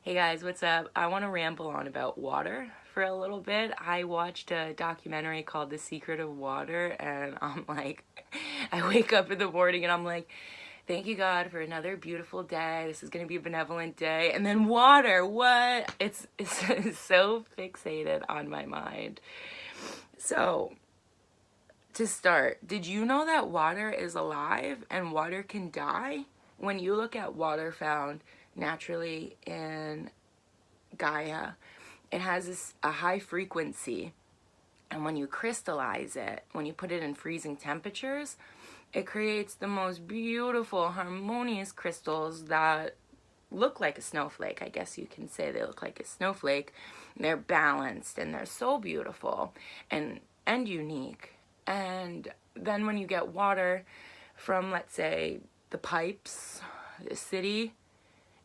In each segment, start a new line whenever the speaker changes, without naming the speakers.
Hey guys, what's up? I want to ramble on about water for a little bit. I watched a documentary called The Secret of Water, and I'm like, I wake up in the morning and I'm like, thank you God for another beautiful day. This is going to be a benevolent day. And then water, what? It's so fixated on my mind. So, to start, did you know that water is alive and water can die? When you look at water found naturally in Gaia, it has a high frequency, and when you crystallize it, when you put it in freezing temperatures, it creates the most beautiful harmonious crystals that look like a snowflake. I guess you can say they look like a snowflake. They're balanced and they're so beautiful and unique. And then when you get water from, let's say, the pipes, the city,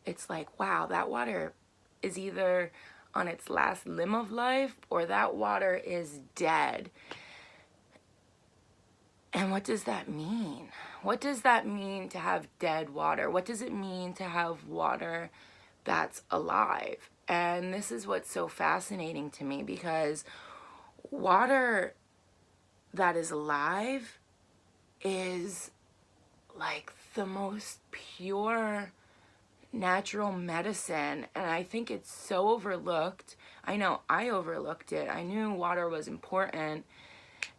it's like, wow, that water is either on its last limb of life or that water is dead. And what does that mean? What does that mean to have dead water? What does it mean to have water that's alive? And this is what's so fascinating to me, because water that is alive is like the most pure natural medicine, and I think it's so overlooked. I know I overlooked it. I knew water was important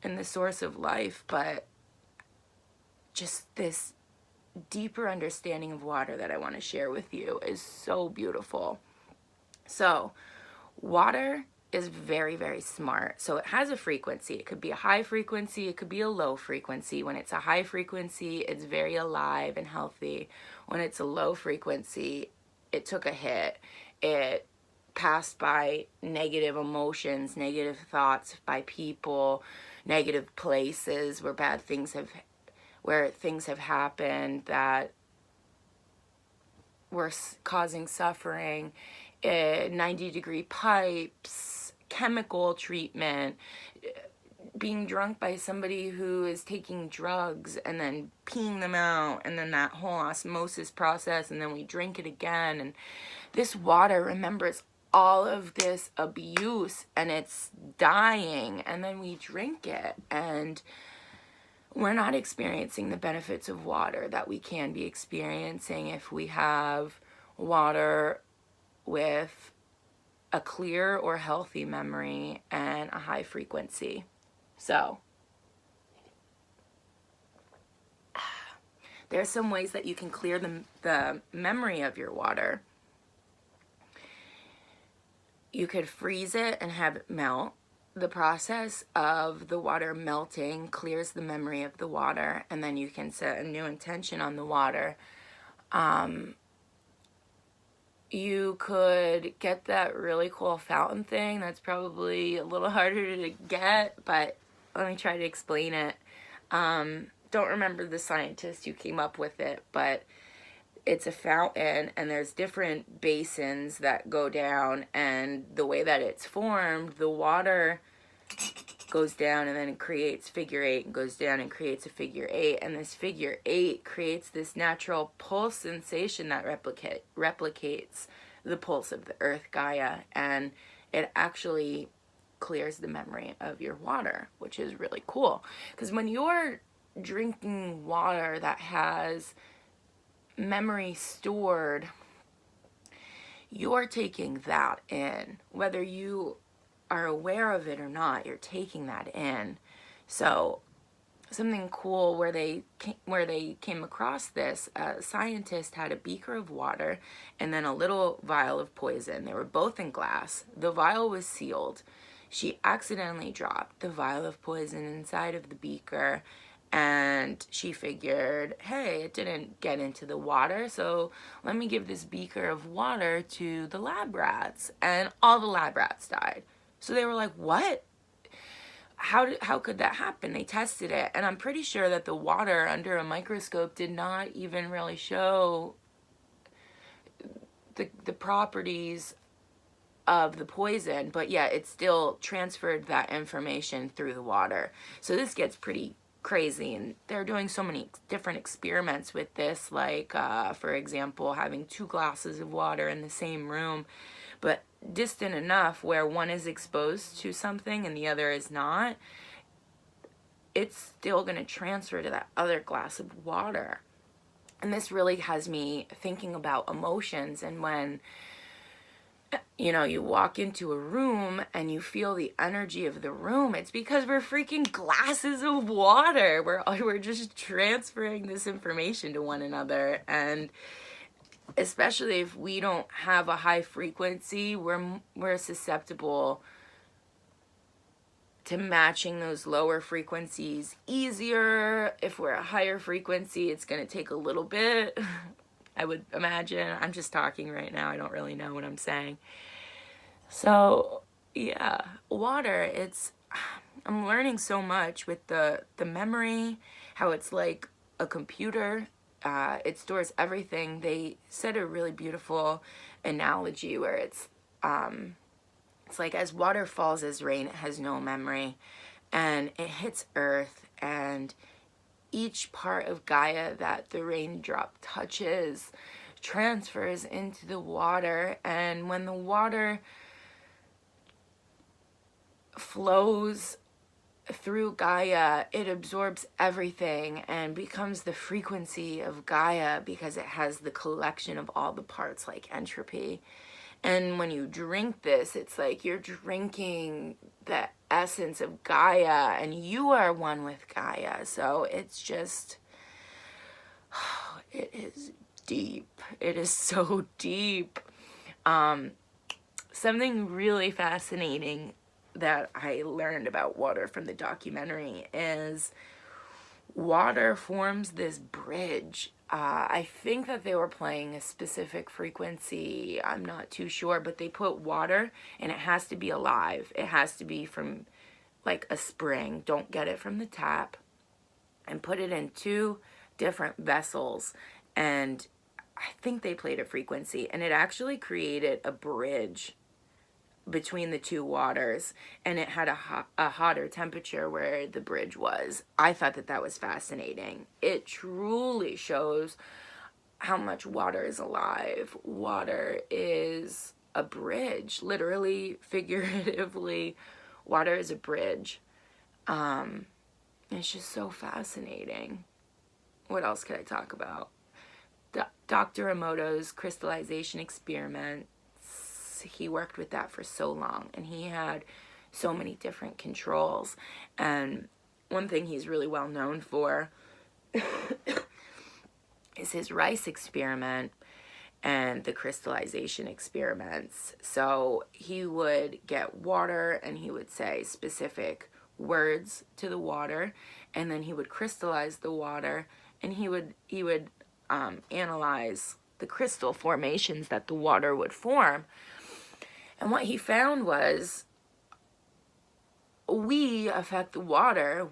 and the source of life, but just this deeper understanding of water that I want to share with you is so beautiful. So, water is very, very smart. So it has a frequency. It could be a high frequency, it could be a low frequency. When it's a high frequency, it's very alive and healthy. When it's a low frequency, it took a hit. It passed by negative emotions, negative thoughts by people, negative places where things have happened that were causing suffering. 90-degree pipes, chemical treatment, being drunk by somebody who is taking drugs and then peeing them out, and then that whole osmosis process, and then we drink it again. And this water remembers all of this abuse and it's dying, and then we drink it, and we're not experiencing the benefits of water that we can be experiencing if we have water with a clear or healthy memory and a high frequency. So, there's some ways that you can clear the memory of your water. You could freeze it and have it melt. The process of the water melting clears the memory of the water, and then you can set a new intention on the water. You could get that really cool fountain thing. That's probably a little harder to get, but let me try to explain it. Don't remember the scientist who came up with it, but it's a fountain, and there's different basins that go down, and the way that it's formed, the water goes down and then it creates figure eight, and goes down and creates a figure eight, and this figure eight creates this natural pulse sensation that replicates the pulse of the earth, Gaia, and it actually clears the memory of your water, which is really cool. Because when you're drinking water that has memory stored, you're taking that in. Whether you are aware of it or not, you're taking that in. So something cool where they came across this, a scientist had a beaker of water and then a little vial of poison. They were both in glass. The vial was sealed. She accidentally dropped the vial of poison inside of the beaker, and she figured, hey, it didn't get into the water, so let me give this beaker of water to the lab rats. And all the lab rats died. So they were like, what? How could that happen? They tested it, and I'm pretty sure that the water under a microscope did not even really show the properties of the poison, but yeah, it still transferred that information through the water. So this gets pretty crazy, and they're doing so many different experiments with this, like for example, having 2 glasses of water in the same room but distant enough where one is exposed to something and the other is not. It's still going to transfer to that other glass of water. And this really has me thinking about emotions. And when you walk into a room and you feel the energy of the room, it's because we're freaking glasses of water. We're just transferring this information to one another. And especially if we don't have a high frequency, we're susceptible to matching those lower frequencies easier. If we're a higher frequency, it's going to take a little bit, I would imagine. I'm just talking right now. I don't really know what I'm saying. So, yeah, water, I'm learning so much with the memory, how it's like a computer. It stores everything. They said a really beautiful analogy where it's like as water falls as rain, it has no memory, and it hits Earth, and each part of Gaia that the raindrop touches transfers into the water. And when the water flows through Gaia, it absorbs everything and becomes the frequency of Gaia because it has the collection of all the parts, like entropy. And when you drink this, it's like you're drinking the essence of Gaia, and you are one with Gaia. So it's just, it is deep. It is so deep. Something really fascinating that I learned about water from the documentary is water forms this bridge. I think that they were playing a specific frequency. I'm not too sure, but they put water, and it has to be alive. It has to be from like a spring. Don't get it from the tap. And put it in 2 different vessels. And I think they played a frequency, and it actually created a bridge between the 2 waters, and it had a hotter temperature where the bridge was. I thought that was fascinating. It truly shows how much water is alive. Water is a bridge, literally, figuratively. Water is a bridge. It's just so fascinating. What else could I talk about? Dr. Emoto's crystallization experiment. He worked with that for so long, and he had so many different controls. And one thing he's really well known for is his rice experiment and the crystallization experiments. So he would get water, and he would say specific words to the water, and then he would crystallize the water, and he would analyze the crystal formations that the water would form. And what he found was we affect the water.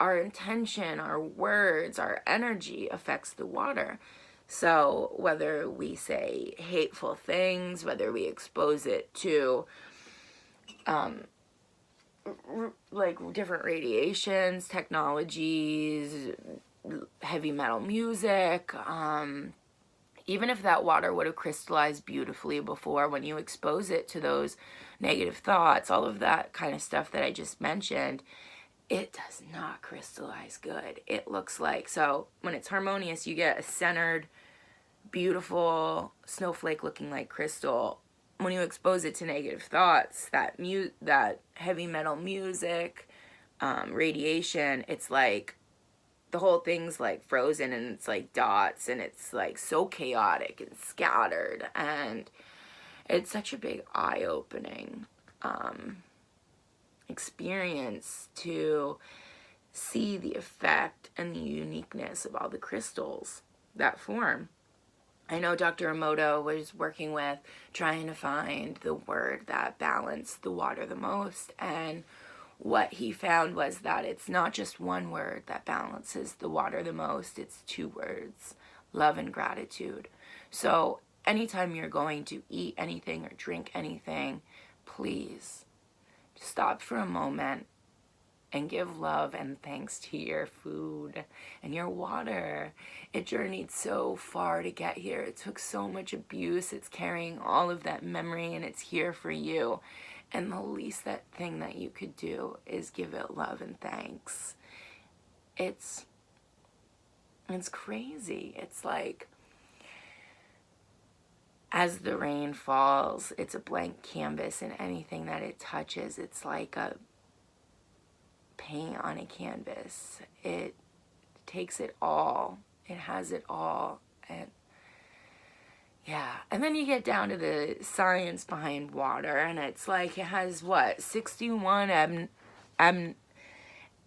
Our intention, our words, our energy affects the water. So whether we say hateful things, whether we expose it to like different radiations, technologies, heavy metal music, even if that water would have crystallized beautifully before, when you expose it to those negative thoughts, all of that kind of stuff that I just mentioned, it does not crystallize good. It looks like, so when it's harmonious, you get a centered, beautiful snowflake looking like crystal. When you expose it to negative thoughts, that heavy metal music, radiation, it's like the whole thing's like frozen, and it's like dots, and it's like so chaotic and scattered, and it's such a big eye-opening experience to see the effect and the uniqueness of all the crystals that form. I know Dr. Emoto was working with trying to find the word that balanced the water the most, and what he found was that it's not just one word that balances the water the most, it's 2 words, love and gratitude. So anytime you're going to eat anything or drink anything, please stop for a moment and give love and thanks to your food and your water. It journeyed so far to get here. It took so much abuse. It's carrying all of that memory, and it's here for you. And the least that thing that you could do is give it love and thanks. It's crazy. It's like, as the rain falls, it's a blank canvas, and anything that it touches, it's like a paint on a canvas. It takes it all. It has it all. And yeah, and then you get down to the science behind water, and it's like it has what, 61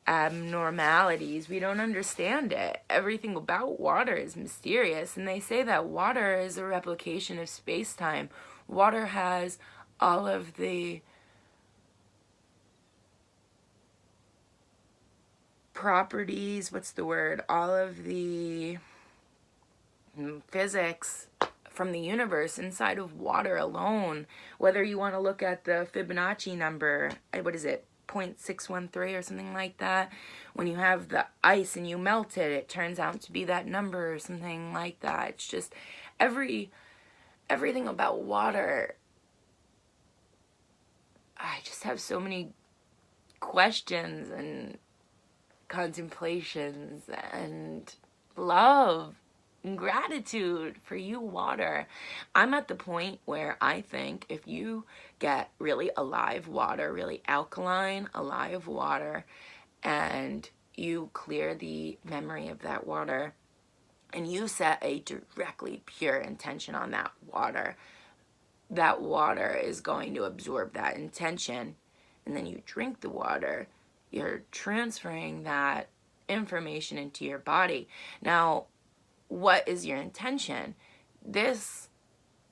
abnormalities. We don't understand it. Everything about water is mysterious, and they say that water is a replication of space-time. Water has all of the properties, all of the physics from the universe inside of water alone. Whether you want to look at the Fibonacci number, what is it, 0.613 or something like that. When you have the ice and you melt it, it turns out to be that number or something like that. It's just everything about water. I just have so many questions and contemplations and love and gratitude for you, water. I'm at the point where I think if you get really alive water, really alkaline, alive water, and you clear the memory of that water, and you set a directly pure intention on that water is going to absorb that intention, and then you drink the water, you're transferring that information into your body. Now, what is your intention? This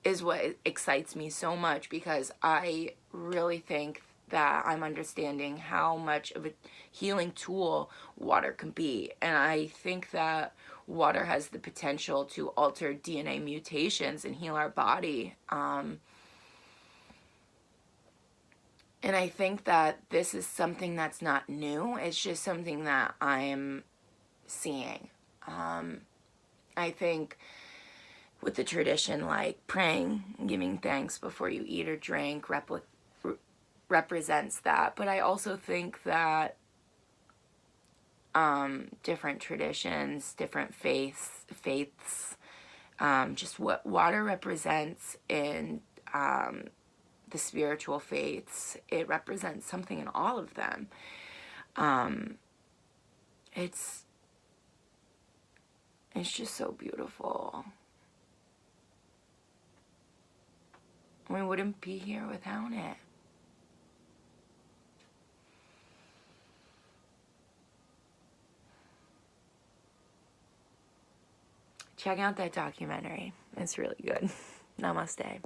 is what excites me so much, because I really think that I'm understanding how much of a healing tool water can be. And I think that water has the potential to alter DNA mutations and heal our body. And I think that this is something that's not new. It's just something that I'm seeing. I think with the tradition, like praying, giving thanks before you eat or drink represents that. But I also think that different traditions, different faiths, just what water represents in the spiritual faiths, it represents something in all of them. It's just so beautiful. We wouldn't be here without it. Check out that documentary. It's really good. Namaste.